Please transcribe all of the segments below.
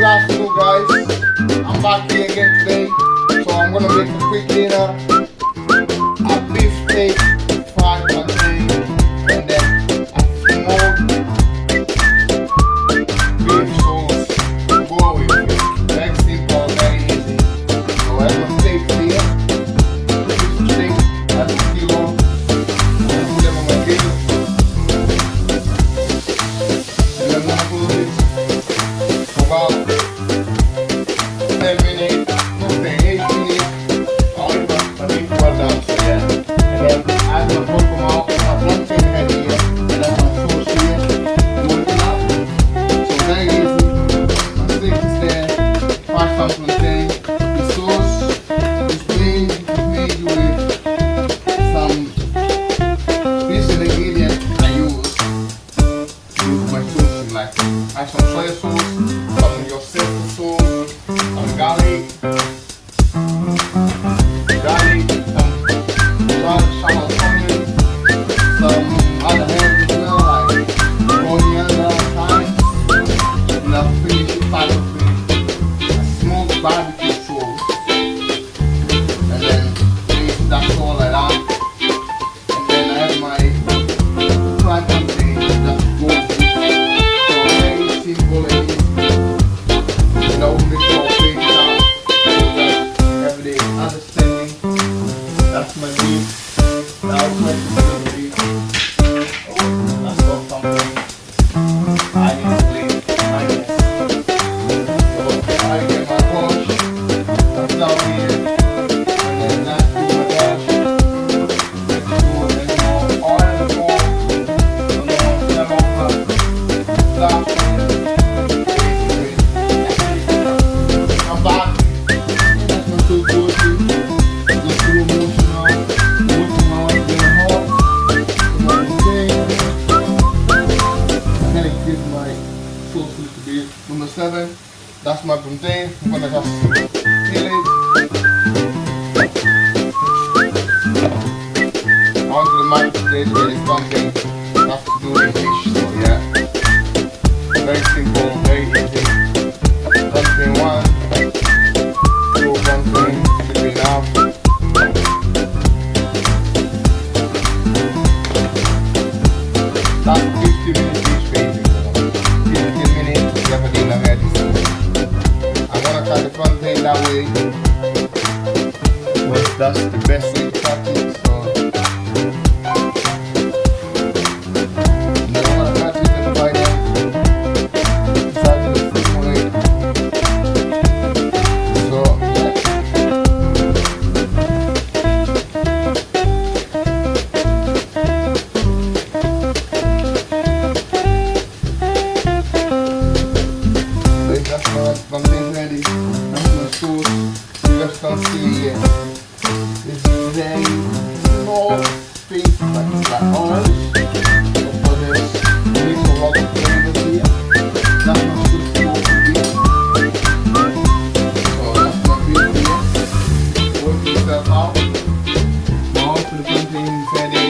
good afternoon, guys. I'm back here again today, so I'm gonna make a quick dinner. A beef steak, fried plantain, and then a small beef sauce. Go with it. Very simple, very easy. So I have my steak here. Beef steak, that's a kilo. I'm gonna put them on my grill. And I'm gonna put it about 10 minutes, not 8 minutes, or even a bit well done, so yeah. And then I will put them out, my plantain head here, and then my sauce here, roll it up. So very easy, my steak is there, fried some plantain. The sauce is made with some basic ingredients I use with my sauce, like I have some soy sauce, some your sesame sauce, some garlic, some shallot onion, some other herbs as well, like coriander, thyme, and I'll finish it with a smoked barbecue sauce, and then that's all like that. And then I have my fried plantain that goes with it. So very simple and easy. No make no big sound. Just everyday understanding. That's my beef. That's my beef. Oh, that's got something. I need to play my best. So I get my wash. That's down here. And then that's do my dash. Let's do any more oil for. And then them over. That's basically. I'm back. That's not so good. Just do motion now. Motion now. Getting hot. Come on, thing. I'm gonna give my sauce a little bit. Number 7. That's my plantain. I'm gonna just peel it. Onto the mashed potato where it's plantain. That's to do with fish. So yeah. Very simple, very easy. Plantain 1. Two plantain. Should be enough. That's 50-minute dish basically. 15 minutes, you have a dinner ready. I'm gonna cut the plantain that way. Well, that's the best way to cut it. So then I'm gonna cut it and fry them. Exactly the same way. So yeah. So that's my plantain ready. That's my sauce. You just can't see it. This is very small piece, but it's like orange. So there's mix a lot of flavors here. That's my soup for beef. So that's my beef here. Work yourself out. Now for the plantain is ready.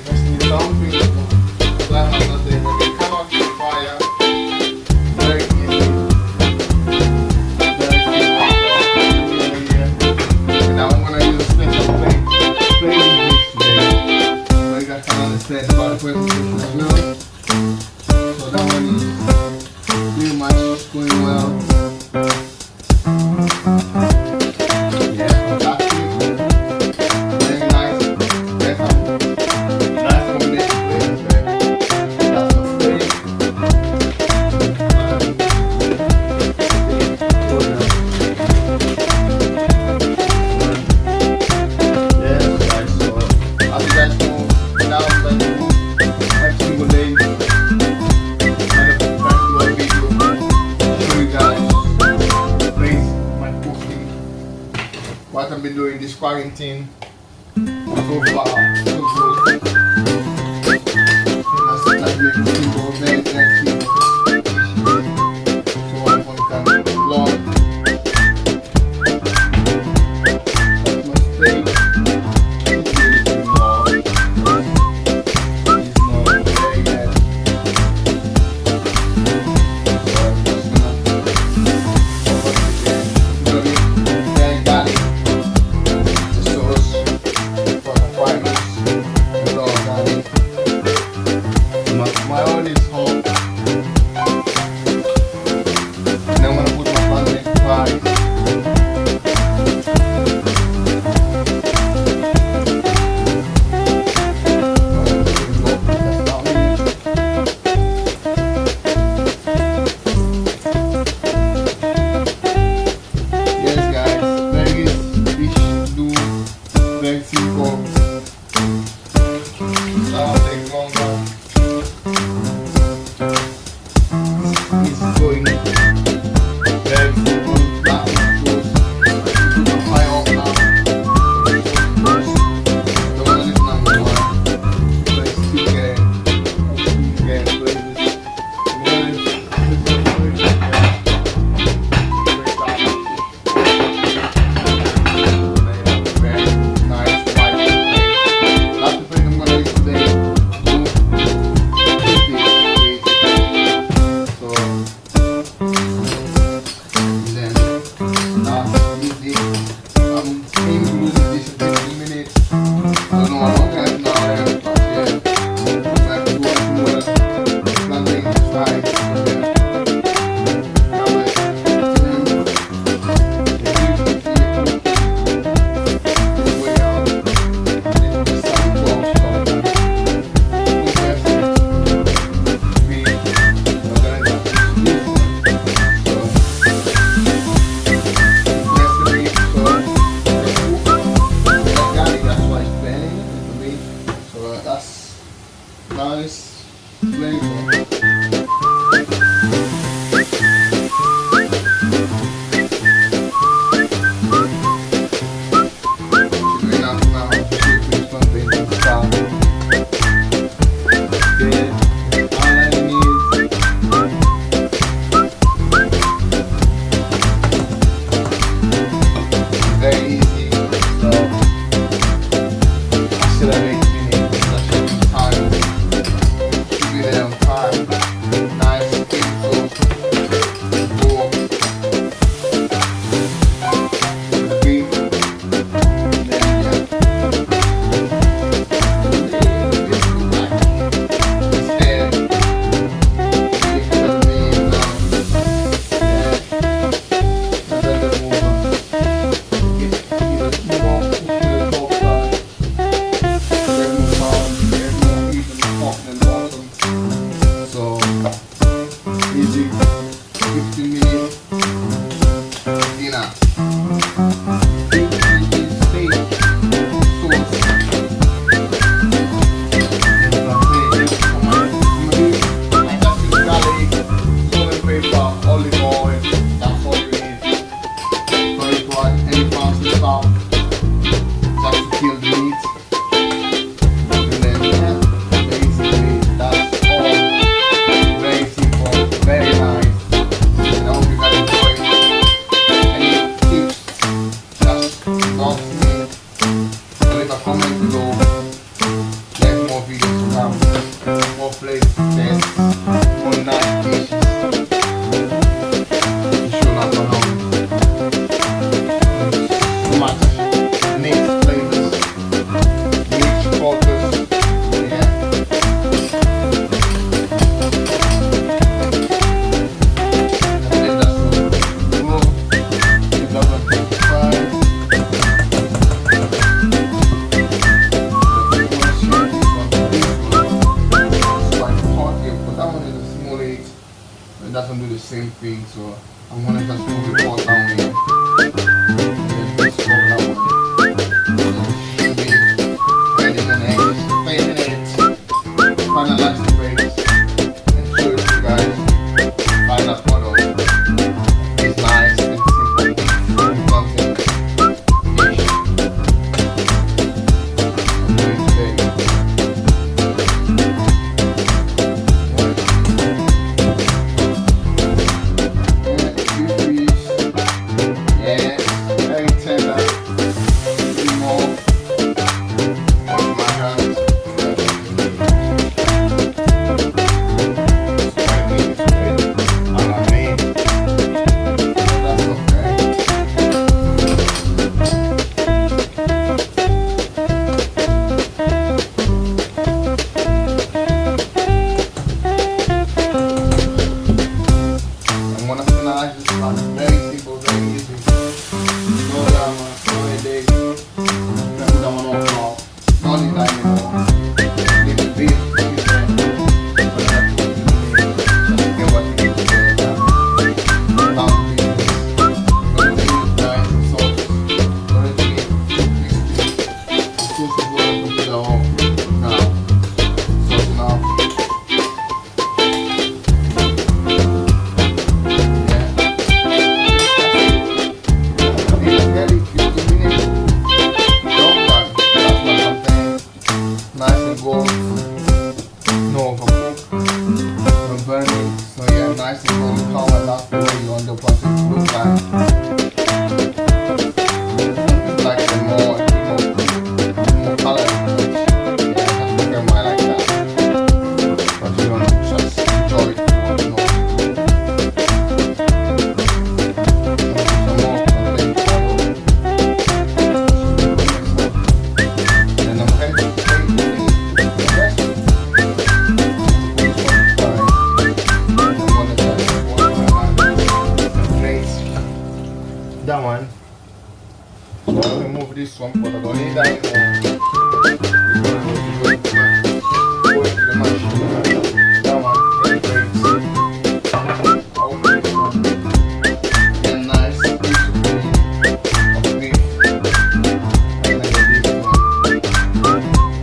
Just need something. That has nothing. Okay, come out to the fire. Very easy. Very simple. And now I'm gonna use a special plating dish today. So you guys can understand about the presentation as well. So that one is pretty much going well. Yeah, fantastic. Very nice. Very nice combination flavors there. That's my steak. Yes, guys, so as you guys know, now I'm going to cook every single day. I'm going to try to do a video to show you guys the place my cooking, what I've been doing this quarantine so far, so good. That's it, like making simple, very simple. So I'm going to vlog. That's my steak. It's really small. It's not very bad. So I'm just gonna oil is hot. Then I'm gonna put my pancake fries. Nice flavor. Doesn't do the same thing, so I'm gonna just move it all down here. And then just roll that one. Should be ready in the next 5 minutes. Finalize the brakes and show it to you guys. Final product is nice and simple. It comes in dish. I'm doing today. nice and golden color. That's the way you end up wanting to look like. Something like the more color. Yeah, that's the I like that. But you don't just enjoy it. Some more content. And I'm heading to the rest. That one. So I'll remove this one, but I don't need that anymore. Go into the machine. That one, very great. I'll open this one. Get a nice piece of beef. And then this one.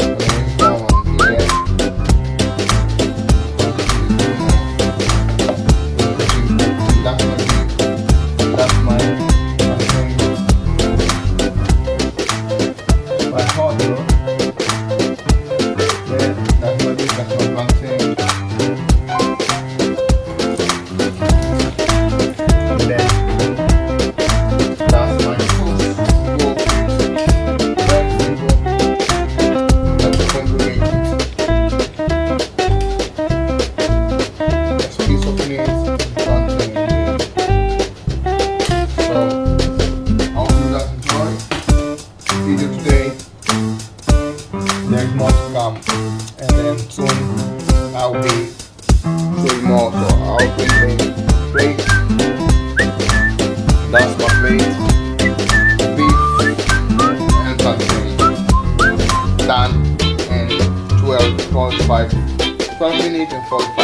And then that one, yeah. That's my beef. That's my hot, bro. Yeah, that's my beef, that's my plantain. And then that's my sauce. Very simple. That's complicated. That's a piece of meat, plantain. So I hope you guys enjoy the video today. There's more to come, and then soon I'll be showing more. So I'll bring the plate. That's my plate. Beef and plantain. Done in 12 minutes and 45